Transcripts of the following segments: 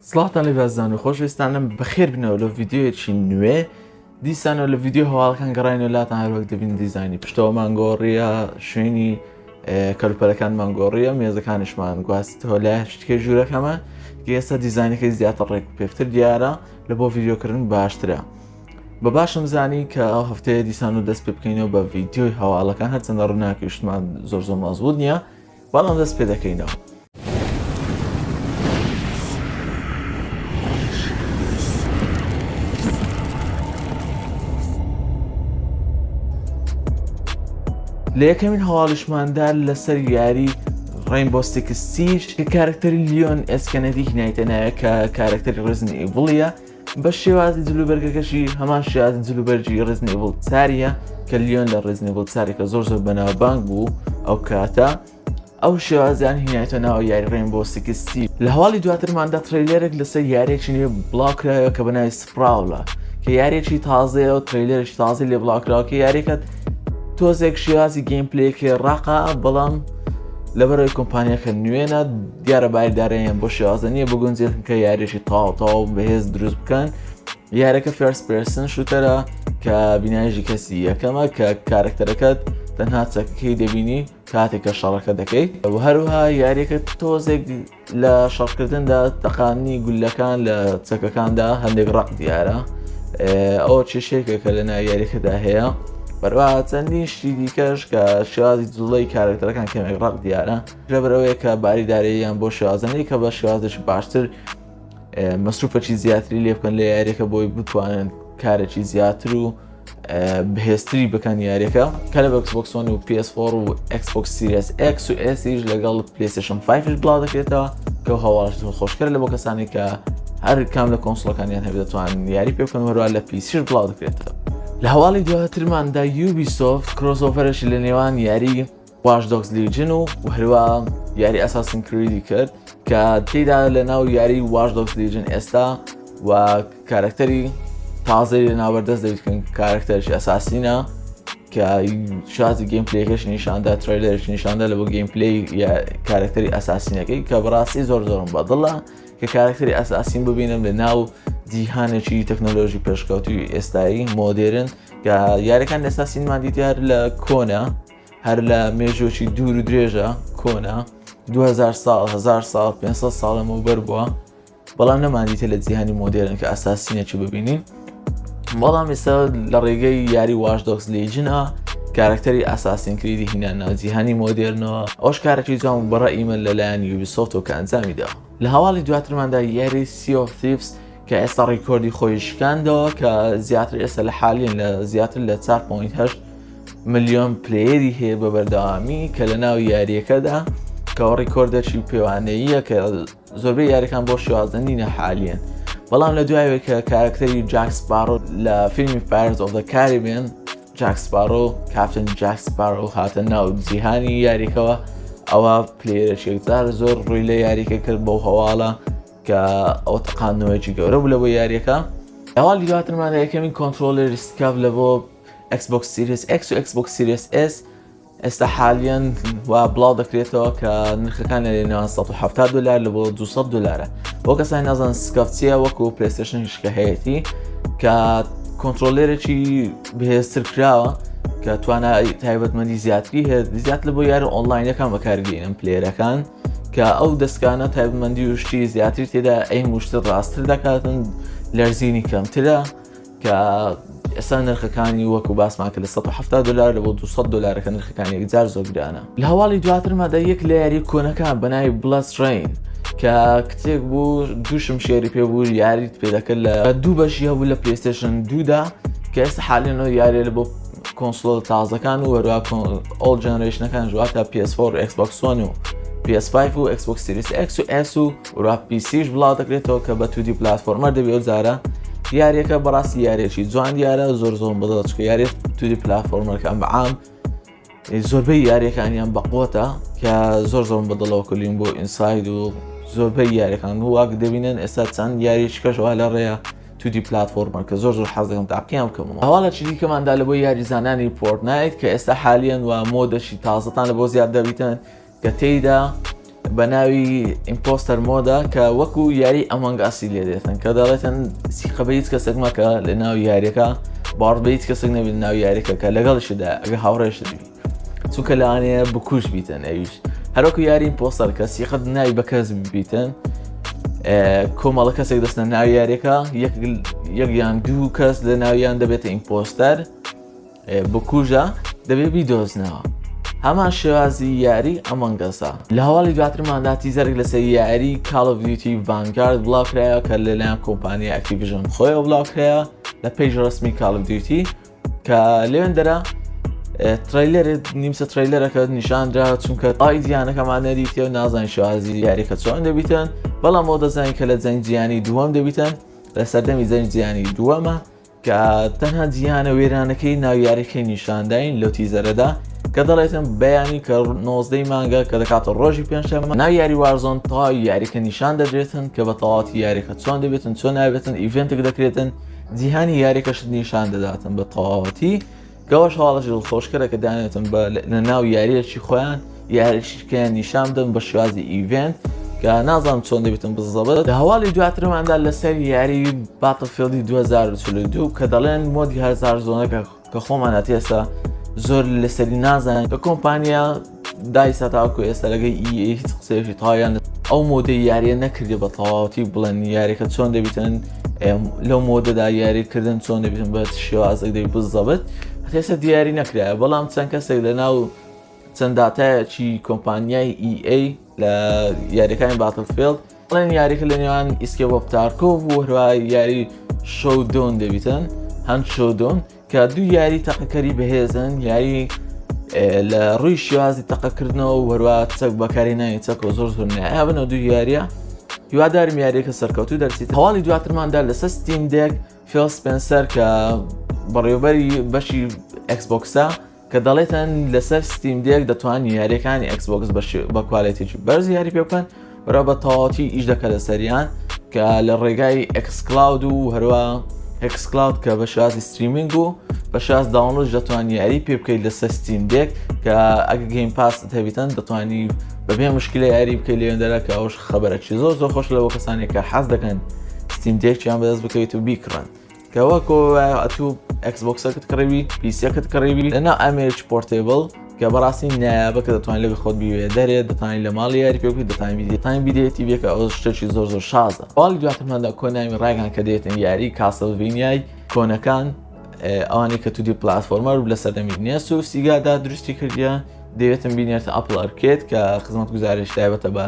سڵاتان لێ بازان و خۆشویستانم بەخێر بنەوە لە ڤیددیۆیەکی نوێ دیسانەوە لە ڤیددیۆ هەواڵەکان گەڕاینەوە لاتان هەروەک دەبین دیزایانی پشتەوە مانگۆڕیە شوێنی کەلوپەلەکان مانگۆڕیە مێزەکانیشمان گواستەوە لای شتکێ ژوورەکەمان ئێستا دیزایانەکەی زیاتر ڕێک پێفتر دیارە لە بۆ ڤیددیۆکردن باشترە بە باشم زانی کە ئەو هەفتەیە دیسان و دەست پێ بکەینەوە بە ڤیددیۆی هەواڵەکان هەرچەندە ڕووناکی شتمان زۆر مەزبوط نییە بەڵام دەست پێ دەکەینەوە. لە یەکەمین هەواڵیشماندا لەسەر یاری ڕێینبۆ سیکس سیج کە کارکتەری لیۆن ئێسکەنەدی هینایتە نایە کە کارکتەری ڕزنی ئیڤڵیە بە شێوازی جلوبەرگەکەشی هەمان شێوازی جلوبەرجی ڕزنی ئیڤڵ چاریە کە لیۆن لە ڕزنی ئیڤڵ چاری کە زۆر بەناوبانگ بوو ئەو کاتە ئەو شێوازیان هینایتە ناوە یاری ڕێینبۆ سیکس سیج. لە هەواڵی دواترماندا ترەیلەرێک لەسەر یارێکی نوێ بڵاوکرایەوە کە بەناوی سپراولە کە یارێکی تازەیە و ترەیلەرێکی تازەی لێ بڵاوکراوە کە یاریەکەت تۆزێک شێوازی گەیمپلەیەکی ڕاقا بەڵام لەبەرەوەی کۆمپانیەکە نوێنە دیارە باریدارەیان بۆ شێوازە نییە بگونجێتن کە یاریێکی تاو بەهێز دروست بکەن. یارەکە فێرست پێرسن شوتەرە کە بینایژی کەسی یەکەمە کە کارکتەرەکەت تەنها چەکەکەی دەبینی کاتێک کە شەڕەکە دەکەیت و هەروها یاریەکە تۆزێک لە شەڕکردندا تەقانی گولەکان لە چەکەکاندا هەندێک ڕق دیارە ئەوە کێشەیەکە کە لە ناو یاریەکەدا هەیە بەروە چەندین شتی دیکەش کە شێوازی جوڵەی کارکتەرەکان کەمێک ڕق دیارە لەبەرەوەی کە باریدارەیان بۆ شێوازەنی کە بە شێوازش باشتر مەسروفەکی زیاتری لێ بکەن لە یاریەکە بۆی بتوانن کارێکی زیاتر و بەهێزتری بکەن یاریەکە کە لە Xbox One و PS4 و Xbox Series X و Sش لەگەڵ PlayStation 5ش بڵاو دەکرێتەوە کە هەواڵش خۆشکەر لە بۆ کەسانی کە هەر کام لە کۆنسڵەکانیان هەبێت دەتوانن یاری پێ بکەن هەروە لە پیسیش بڵاو دەکرێتەوە. لە هەواڵی دواترماندا Ubisoft کرۆسۆڤەرێکی لە نێوان یاری Watch Dogs Legion و هەروە یاری Assassin's Creed کرد کە تێیدا لە ناو یاری Watch Dogs Legion ئێستا و کارکتەری تازەی لە ناوبەردەست دەبیتکەن کارکتەرشی ئەساسینە کە شازی گەیمپلەیەکەش نیشاندا ترەیلەرش نیشاندا لە بۆ گەیمپلەی کارکتەری ئەساسینەکەی کە بەڕاستی زۆرم بەدڵە کە کارکتەری ئەساسین ببینم لە ناو جیهانێکی تەکنۆلۆژی پێشکەوتوی ئێستایی مۆدێرن کە یاریەکان ئێستا سینمان دیتی هەر لە کۆنە هەر لە مێژۆکی دوور و درێژە کۆنە 2000 ساڵ 1000 ساڵ 500 ساڵەمەوبەر بووە بەڵام نەماندیتە لە جیهانی مۆدێرن کە ئەساسینێکی ببینین بەڵام ئێستا لە ڕێگەی یاری Watch Dogs Legion کارکتەری ئاساسین کریدی هینان ناو جیهانی مۆدێرنەوە ئەوش کارێکی جوان بەڕای ئیمە لەلایەن Ubisoft و کە ئەنجامیدا. لە هەواڵی دواترماندا یاری Sea of Thieves کە ئێستا ڕیکۆردی خۆی شکاندەوە کە زیاتر ئێستا لە حالیان لە زیاتر لە 4.8 ملیۆن پلەیەری هەیە بە بەردەوامی کە لە ناو یاریەکەدا کە ڕیکۆردێکی پێوانەییە کە زۆربەی یاریەکان بۆ شێوازەنینە حالیان بەڵام لە دوایەوەی کە کارکتەری جاک سپارۆ لە فیلمی Pirates of the Caribbean جاک سپارۆ کاپتن جاک سپارۆ هاتە ناو جیهانی یاریەکەوە ئەوە پلێرێکی یەکجار زۆر ڕووی لە یاریەکە کرد بەو هەواڵە کە ئەو تەقانەوەیەکی گەورە بوو لە بۆ یاریەکە. هەواڵی دواترماندا یەکەمین کۆنترۆلەری سکاف لە بۆ Xbox Series X و Xbox Series S ئێستا حالیان وا بڵاو دەکرێتەوە کە نرخەکان لە نێوان $170 لە بۆ $200 بۆ کەسانی نازان سکاف چیە وەکو PlayStation کە هەیەی کە کۆنترۆلەرێکی بەهێزتر کراوە کە توانای تایبەتمەندی زیاتری هەیە زیاتر لە بۆ یاری ئۆنلاینەکان بەکارگەینن پلێرەکان کە ئەو دەستکانە تایبەتمەندی وشتی زیاتر تێدا ئەی موشتر ڕاستتر دەکاتن لەرزینی کەمترە کە ئێستا نرخەکانی وەکو باسمان کە لە $170 لە بۆ $200 کە نرخەکانی یەکجار زۆر گرانە. لە هەواڵی دواترمادا یەک لە یاری کۆنەکان بەناوی Bloodstained کە کتێک بوو دووشم شێری پێ بوو یاریت پێدەکرد لە دوو بەشی هەبوو لە PlayStation 2دا کە ئێستا حالیانەوە یاری لە بۆ کۆنسۆڵ تازەکان و هەروە ئۆڵد جەنەرێشنەکان ژواتە PS4 و Xbox One و PS5 و Xbox Series X و S و هەروە PCش بڵاو دەکرێتەوە کە بە 2D پلاتفۆرمەر دەبێت جارە یاریەکە بەڕاستی یاریێکی جوان دیارە زۆر بەدڵ چکە یاری 2D پلاتفۆرمەرەکان بەعام زۆربەی یاریەکانیان بەقوتە کە زۆر بەدڵەوە کلین بۆ ئینساید و زۆربەی یاریەکان واک دەبینن ئێستا چەند یاریشکەشەوە لە ڕێە 2D پلاتفۆرمەر کە زۆر حەز دەکەم تاقییان بکەمەوە. هەواڵێکی دیکەماندا لە بۆ یاریزانانی فۆرتنایت کە ئێستا حالیان و مۆدەشی تازەتان لە بۆ زیاد دەبیتن کە تێیدا بە ناوی ئیمپۆستەر مۆدا کە وەکو یاری ئەمانگ ئاسی لێ دێتن کە دەڵێتن سیقە بە هیچ کەسێک مەکە لە ناو یاریەکە باڕ بە هیچ کەسێک نەبێت ناو یاریەکە کە لەگەڵشدا ئەگە هاوڕێشت بی چونکە لەوانەیە بکوش بیتن ئەویش هەروەکو یاری ئیمپۆستەر کە سیقەت ناوی بە کەس بیتن کۆمەڵە کەسێک دەستنە ناو یاریەکە یەک یان دوو کەس لە ناویان دەبێتە ئیمپۆستەر بکوژە دەبێت بیدۆزنەوە هەمان شێوازی یاری ئەمەنگەسە لە هەواڵی دواترماندا تیزەرێک لەسەر یاری Call of Duty Vanguard بڵاوکرایەوە کە لەلایەن کۆمپانیای Activision خۆیەوە بڵاوکرایەوە لە پێیج ڕسمی Call of Duty کە لێوێندەرە تریلەر نیمسە تریلەرەکە نیشاندرا چونکە ئایدیانەکەمان نەدیتێ و نازانین شێوازی یاریەکە چۆن دەبیتن بەڵام بۆ دەزانین کە لە جەنگ جیهانی دووەم دەبیتن لە سەردەمی جەنگ جیهانی دووەمە کە تەنها جیهانە وێرانەکەی ناو یاریەکەی نیشانداین لەو تیزەرەدا کە دەڵێتن بەیانی کە 19 مانگە کە دەکاتە ڕۆژی پێنجشەممە ناو یاری وارزۆن تا یاریکە نیشان دەدرێتن کە بە تەواوەتی یاریەکە چۆن دەبێتن چۆن نابێتن ئیڤنتێک دەکرێتن جیهانی یاریەکەشت نیشان دەداتن بە تەواوەتی گەوەش هەواڵەش دڵخۆشکەرە کە دانێتن لە ناو یاریەکی خۆیان یاریشکیان نیشان بدەن بە شێوازی ئیڤنت کە نازانم چۆن دەبێتن بزەبێت لە هەواڵی دواترماندا لەسەر یاری باتڵفیلدی 2022 کە دەڵێن مۆدی هەزار زۆنەکە کە خۆمان ئەتێستا زۆر لەسەری نازانین کە کۆمپانیا دایسە تاکو ئێستا لەگەی هیچ قسەیەکی تاوایان ئەو مۆدەی یاریە نەکردی بە تەواوەتی بڵێن یاریەکە چۆن دەبیتن لەو مۆدەدا یاریکردن چۆن دەبیتن بە شێوازێک دەبی بزەبێت هەتێستا دیاری نەکرایە بەڵام چەند کەسێک لە ناو چەند داتایەکی کۆمپانیای EA لە یاریەکانی باتڵفیلد بڵێن یاریکە لە نێوان ئیسکێپ ئۆف تارکۆڤ و هەروە یاری شۆدۆن دەبیتن هەند شۆدۆن کە دوو یاری تەقەکەری بەهێزن یاری لە ڕووی شێوازی تەقەکردنەوە و هەروە چەک بەکارهێنانی چەکەوە زۆر نایە بنەوە دوو یاریە هیوادارم یاریەکە سەرکەوتوو دەرچێت هەواڵی دواترماندا لەسەر ستیم دێک فیل سپێنسەر کە بەڕێوەبەری بەشی ئەکسبۆکسە کە دەڵێتن لەسەر ستیم دێک دەتوانین یاریەکانی ئەکسبۆکس بە کوالێتیی بەرز یاری پێ بکەن بەرە بە تەواوەتی ئیش دەکە لە سەریان کە لە ڕێگای ئەکسکلاود و هەروە ئەکسکلاود کە بە شێوازی ستریمینگ و بە شێواز داونلۆد دەتوانین یاری پێ بکەیت لەسەر ستیم دێک کە ئەگە گەیم پاس هەبیتن دەتوانی بەبێ مشکلە یاری بکەیت لێوێندەرە کە ئەوش خەبەرێکی زۆر خۆش لەوە کەسانێک کە حەز دەکەن ستیم دێکیان بەدەست بکەیت و بیکڕن کە وەکۆ ئەتوو ئەکسبۆکسەکەت کڕێوی پیسەکەت کڕێوی لەنا ئەمێرج پۆرتێبڵ کە بەڕاستی نایابە کە دەتوانین لەگە خۆت بیوێ دەرێت دەتوانین لە ماڵی یاری پێ بکەیت دەتوانین بیدێتی بێکە ئەو شتێکی زۆر شازە باڵی دواترماندا کۆناوی ڕایگان کە دێتن یاری کاسڵڤینیای کۆنەکان ئەوانەی کە تودی پلاتفۆرمەر لە سەردەمی نێس و سیگادا دروستی کردیە دەوێتن بینێتە ئەپڵ ئەرکێت کە خزمەت گوزارش تایبەتە بە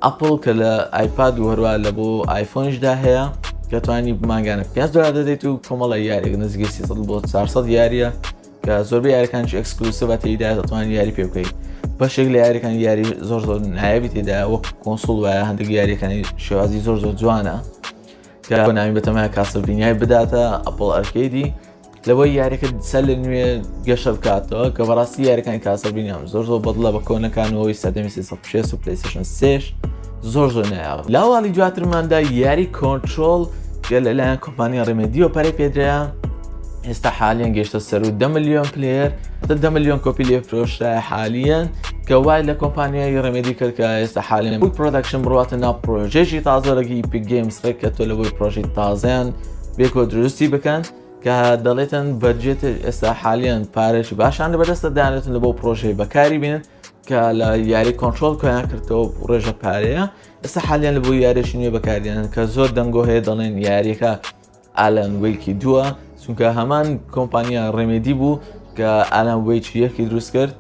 ئەپڵ کە لە ئایپاد و هەروە لە بۆ ئایفۆنشدا هەیە کە توانی ماگانە $5 دەدەیت و کۆمەڵە یاریێک نزیکەی 300 بۆ 400 یاریە کە زۆربەی یاریەکانش ئەکسکلوسیڤە تێیدا دەتوانین یاری پێ بکەیت بەشێک لە یاریەکان یاری زۆر نایابی تێدا وەک کۆنسۆڵ وایە هەندێک یاریەکانی شێوازی زۆر جوانە کە ناوی بەتەمای کاسڵڤینیای بداتە ئەپڵ ئەرکێدی لەوەی یاریەکە سەر لە نوێ گەشە بکاتەوە کە بەڕاستی یاریەکانی کاسڵڤینیان زۆر بەدڵە بە کۆنەکانەوەی سەردەمی 360 و پلەیستێشن 3 زۆر نایابە لە هەواڵی دواترماندا یاری کۆنترۆڵ لەلایەن کۆمپانیا ڕێمێدیۆ پەرەی پێدرایە ئێستا حالیان گەیشتە سەر و 10 ملیۆن پلێر 10 ملیۆن کۆپی لێ فرۆشرایە حالیان کە وای لە کۆمپانیای ڕێمێدی کرد کە ئێستا حالیان بووی پرۆدەکشن بڕاتە ناو پرۆژێکی تازە لەگەی ئیپیک گەیمز ڕێک کە تۆ لە بۆی پرۆژەی تازەیان بێکۆ دروستی بکەن کە دەڵێتن بەرجێت ئێستا حالیان پارێکی باشان بەدەستە دانێتن لە بۆ پرۆژەی بەکاری بینن کە لە یاری کۆنترۆڵ کۆیان کردەوە ڕێژە پارەیە ئێستا حالیان لە بۆ یاریشی نوێ بەکاردێنن کە زۆر دەنگۆ هەیە دەڵێن یاریەکە ئالان وەیکی دووە چونکە هەمان کۆمپانیا ڕێمێدی بوو کە ئالان وەیکی یەکی دروست کرد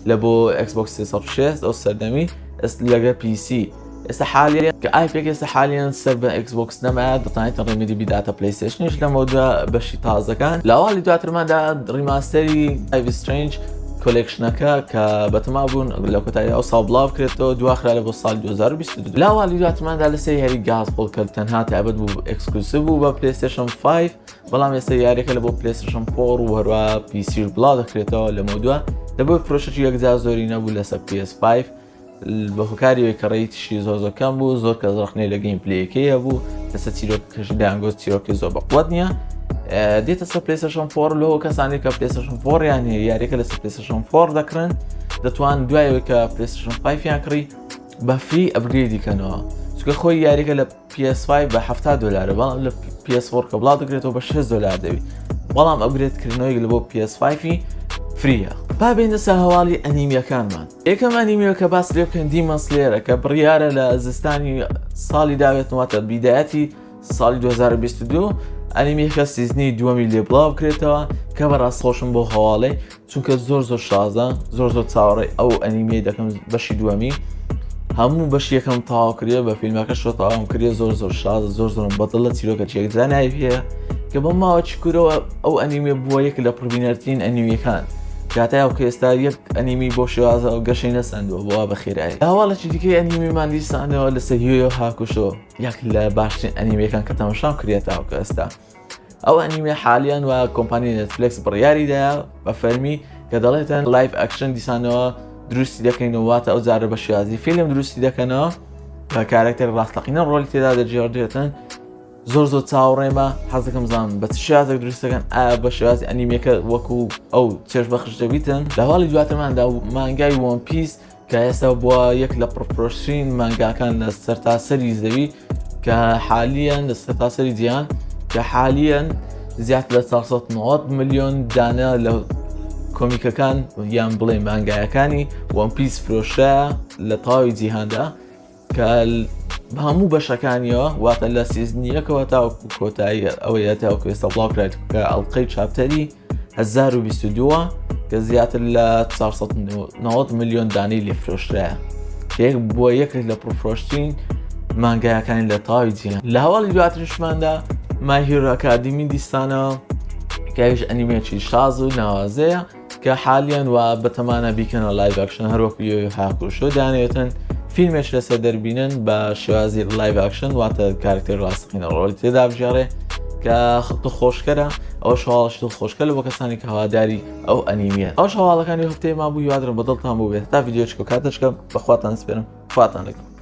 لە بۆ ئەکسبۆکس 360 ئەو سەردەمی لەگە PC ئێستا حالیان کە ئایپێک ئێستا حالیان سەر بە ئەکسبۆکس نەمایە دەتوانێت ڕێمێدی بیداتە پلەیستێشنیش لەمەوە بەشی تازەکان لە هەواڵی دواترماندا ڕیماستەری Life is Strange کۆلێکشنەکە کە بەتەما بوون لە کۆتایی ئەو ساڵ بڵاو بکرێتەوە دواخرا لە بۆ ساڵی 2022 لە هەواڵی دواترماندا لەسەر یاری گازپۆڵ کە تەنها تایبەت بوو ئەکسکلوسیڤ بوو بە پلەیستێشن 5 بەڵام ئێستا یاریەکە لە بۆ پلەیستێشن 4 و هەروە PC بڵاو دەکرێتەوە لەمەوە لە بۆ فرۆشەی یەکجار زۆری نەبوو لەسەر PS5 بە هۆکاریەوەی کە ڕێیتیشی زۆر کەم بوو زۆر کە زڕخنەی لە گەیم پلەیەکەی هەبوو لەسەر چیرۆکەشی دەیانگوت چیرۆکی زۆر بەقوت نییە دێتە سەر پلەیستێشن 4 لەوە کەسانی کە پلەیستێشن 4 یان یاریەکە لەسەر پلەیستێشن 4 دەکڕن دەتوان دوایەوەی کە پلەیستێشن 5 یان کڕی بە فری ئەپگریدی کەنەوە چونکە خۆی یاریگە لە PS5 بە $70 بەڵام لە PS4 کە بڵاو دەکرێتەوە بە $6 دەوی بەڵام ئەپگریدکردنەوەی لە بۆ PS5 فریە. با بینە سەر هەواڵی ئەنیمیەکانمان. یەکەم ئەنیمیە کە باس لێ بکەین دیمەن سلێرە کە بڕیارە لە زستانی ساڵی داوێتەوەتە بیدایەتی ساڵی 2022 ئەنیمیەکە سیزنی دووەمی لێ بڵاو بکرێتەوە کە بەڕاست خۆشم بۆ هەواڵەی چونکە زۆر شازە زۆر چاوەڕێی ئەو ئەنیمیە دەکەم بەشی دووەمی هەموو بەشی یەکەم تاوا کرێ بە فیلمەکە شۆ تاوام کرێ زۆر شازە زۆرم بەدڵە چیرۆکە چێکزانای پێە کە بە ماوەچی کورەوە ئەو ئەنیمیە بووە یەک لە پڕبینەرترین ئەنیمیەکان کاتای ئەو کە ئێستا یەک ئەنیمی بۆ شێوازە و گەشەی نەسەندووە بۆوا بەخێرایی. هەواڵەکی دیکەی ئەنیمیمان دیسانەوە لەسەر یۆ هاکوشۆ یەک لە باشترین ئەنیمیەکان کە تەماشام کرێتەوە کە ئێستا ئەو ئەنیمە حالیان و کۆمپانی نێتفلیکس بڕیاریدایە بە فەرمی کە دەڵێتن لایڤ ئەکشن دیسانەوە دروستی دەکەینەوە واتە ئەو جارە بە شێوازی فیلم دروستی دەکەنەوە بە کارکتەر ڕاستەقینە ڕۆلی تێدا دەجێڕدرێتن زۆر حەز دەکەم بزانم بە چ شێوازێک دروست دەکەن ئایا بە شێوازی ئەنیمەکە وەکو ئەو چێژ بەخش دەبیتن. لە هەواڵی دواترماندا مانگای وان پیس کە ئێستا بووە یەک لە پرۆفرۆشترین مانگاکان لە سەرتاسەری زەوی کە حالیان لە سەرتاسەری جیهان کە حالیان زیاتر لە 490 ملیۆن دانە لە کۆمیکەکان یان بڵێ مانگایەکانی وان پیس فرۆشە لە تاوی جیهاندا کە هەموو بەشەکانیەوە واتە لە سیزنیەکەوە تاوەکو کۆتایی ئەوەیە تاوەکو ئێستا بڵاوکرێت کە ئەڵلقەی چاپتەری 2022 کە زیاتر لە 490 ملیۆن دانەی لێفرۆشرایە یەک بووە یەکێک لە پرۆفرۆشترین مانگایەکانی لە تاوی جیهان. لە هەواڵی دواترشماندا مای هیرۆ ئەکادیمی دیستانەوە کەویش ئەنیمێکی شاز و ناوازەیە کە حالیان و بەتەمانە بیکەنەوە لایڤ ئەکشن هەروەکو یۆ هاکوشۆ دانێتن فیلمێش لەسەر دەربینن بە شێوازی لایڤ ئەکشن واتە کارکتەر ڕاستەقینە ڕۆلی تێدا بژێڕێ کە خۆشکەرە ئەوە شەواڵش خۆشکە لە بۆ کەسانی کە هەواداری ئەو ئەنیمیە. ئەو شەواڵەکانی هەفتەیە ما بوو یادرم بەدڵتان بوو بێت تا ڤیدیۆچکە کاتەشکە بەخواتان سپێرم خواتان لەگەڵ.